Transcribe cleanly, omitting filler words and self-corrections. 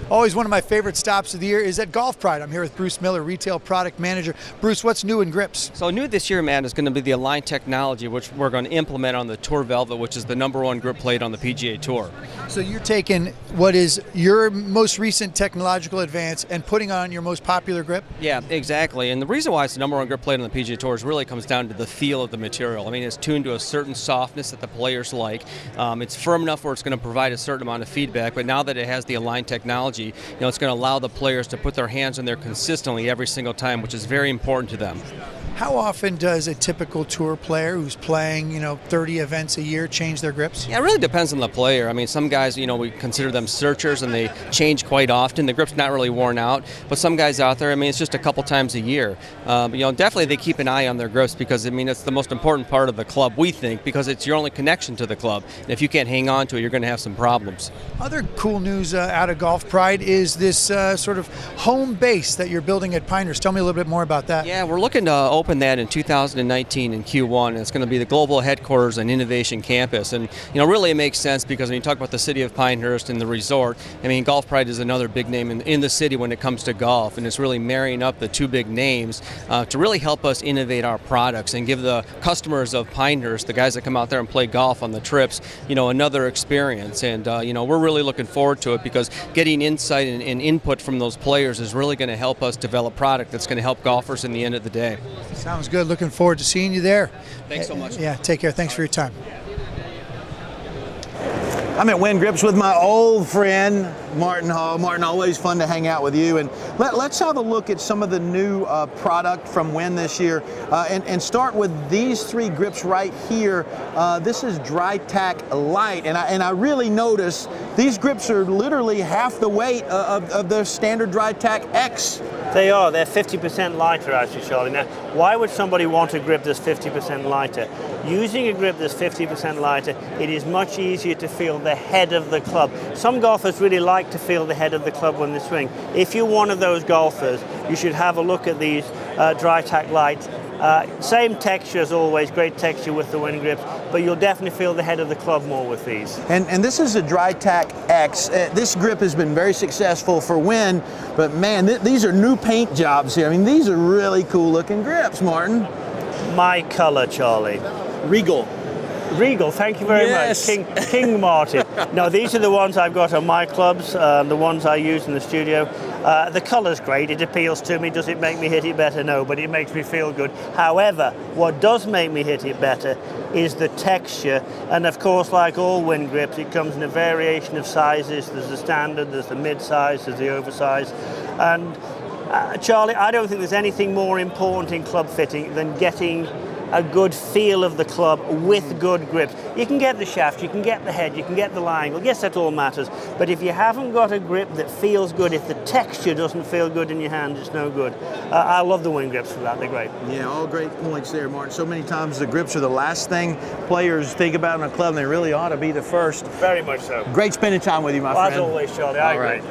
Always one of my favorite stops of the year is at Golf Pride. I'm here with Bruce Miller, Retail Product Manager. Bruce, what's new in grips? So new this year, man, is going to be the Align technology, which we're going to implement on the Tour Velvet, which is the #1 grip plate on the PGA Tour. So you're taking what is your most recent technological advance and putting on your most popular grip? Yeah, exactly. And the reason why it's the #1 grip plate on the PGA Tour is really comes down to the feel of the material. I mean, it's tuned to a certain softness that the players like. It's firm enough where it's going to provide a certain amount of feedback, but now that it has the Align technology, it's going to allow the players to put their hands in there consistently every single time, which is very important to them. How often does a typical tour player who's playing, 30 events a year change their grips? Yeah, it really depends on the player. I mean, some guys, we consider them searchers and they change quite often. The grip's not really worn out, but some guys out there, it's just a couple times a year. Definitely they keep an eye on their grips because, it's the most important part of the club, we think, because it's your only connection to the club. And if you can't hang on to it, you're going to have some problems. Other cool news out of Golf Pride is this sort of home base that you're building at Pinehurst. Tell me a little bit more about that. Yeah, we're looking to open that in 2019 in Q1. It's going to be the global headquarters and innovation campus. And, really it makes sense because when you talk about the city of Pinehurst and the resort, Golf Pride is another big name in the city when it comes to golf. And it's really marrying up the two big names to really help us innovate our products and give the customers of Pinehurst, the guys that come out there and play golf on the trips, another experience. And, we're really looking forward to it because getting insight and input from those players is really going to help us develop product that's going to help golfers in the end of the day. Sounds good. Looking forward to seeing you there. Thanks so much. Yeah, take care. Thanks for your time. I'm at Win Grips with my old friend, Martin Hall. Martin, always fun to hang out with you. And let's have a look at some of the new product from Win this year and start with these three grips right here. This is Dry Tack Light. And I really notice these grips are literally half the weight of the standard Dry Tack X. They are. They're 50% lighter, actually, Charlie. Now, why would somebody want a grip that's 50% lighter? Using a grip that's 50% lighter, it is much easier to feel the head of the club. Some golfers really like to feel the head of the club when they swing. If you're one of those golfers, you should have a look at these Dry Tack Lights. Same texture as always, great texture with the Win grips, but you'll definitely feel the head of the club more with these. And this is a Dry Tack X. This grip has been very successful for Win, but man, these are new paint jobs here. These are really cool looking grips, Martin. My color, Charlie. Regal. Regal, thank you very much. King Martin. No, these are the ones I've got on my clubs, the ones I use in the studio. The colour's great, it appeals to me. Does it make me hit it better? No, but it makes me feel good. However, what does make me hit it better is the texture. And of course, like all Win grips, it comes in a variation of sizes. There's the standard, there's the mid-size, there's the oversized. And Charlie, I don't think there's anything more important in club fitting than getting a good feel of the club with good grips. You can get the shaft, you can get the head, you can get the lie angle. Yes, that all matters. But if you haven't got a grip that feels good, if the texture doesn't feel good in your hand, it's no good. I love the Win grips for that. They're great. Yeah, all great points there, Martin. So many times the grips are the last thing players think about in a club, and they really ought to be the first. Very much so. Great spending time with you, my friend. As always, Charlie. I agree.